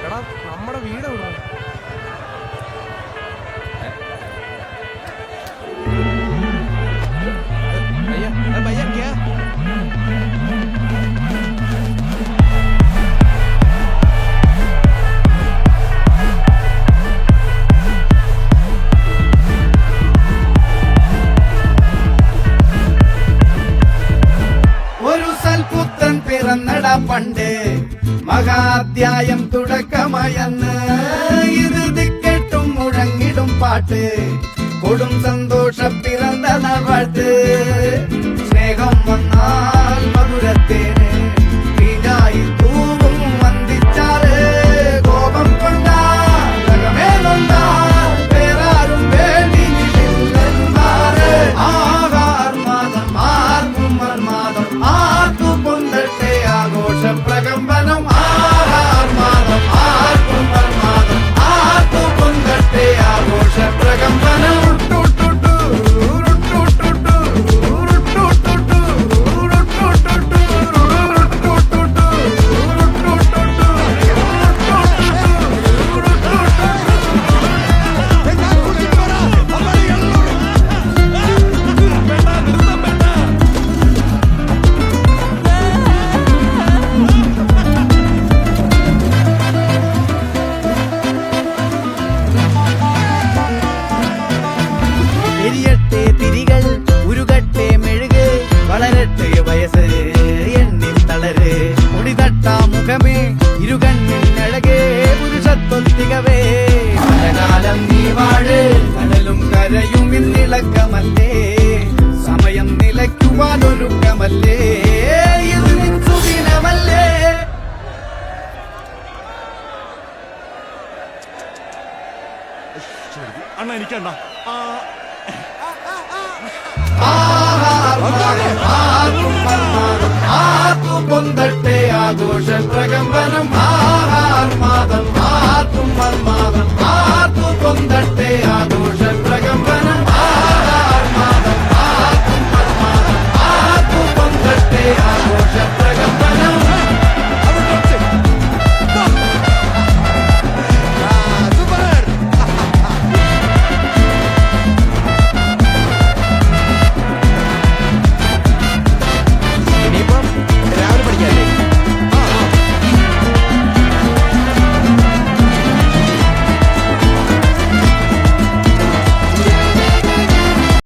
എടാ നമ്മുടെ വീട് എവിടെ? भैया क्या ഒരു സൽപുത്രൻ പിറന്നട പണ്ട് മഹാധ്യായം തുടക്കമയന്ന് ഇത് ദിക്കെട്ടും മുഴങ്ങിടും പാട്ട് കൊടും സന്തോഷ പിറന്ന നാൾവാഴ്ത്ത് സ്നേഹം വന്നാൽ മധുരത്തേന് തീഞ്ഞായി തൂവും വന്ദിച്ചാറ് കോപം കൊണ്ടാൽ വേറാരും വേണ്ടി ആഹാർമാദം ആർക്കും മർമാദം ആർക്കു പൊന്തട്ടെ ആഘോഷ പ്രകമ്പനം ആഹാർമാദം ആർക്കും മർമാദം ആർക്കു പൊന്തട്ടെ ആഘോഷ പ്രകമ്പനം തിരികൾ ഉരുകട്ടെ മെഴുക് വളരട്ടെ വയസ്സ് എണ്ണിൽ തളര് മുടിതട്ടാ മുഖമേ ഇരുകണ്ണിനഴകേ പുരുഷത്വത്തികവേ പലകാലം നീ വാഴ് കടലും കരയും ഇന്നിളക്കമല്ലേ സമയം നിലയ്ക്കുവാനൊരുക്കമല്ലേ ഇത് നിൻസുദിനമല്ലേ അണ്ണ എനിക്കണ്ണ ആർക്കും പൊന്തട്ടെ ആഘോഷ പ്രകമ്പനം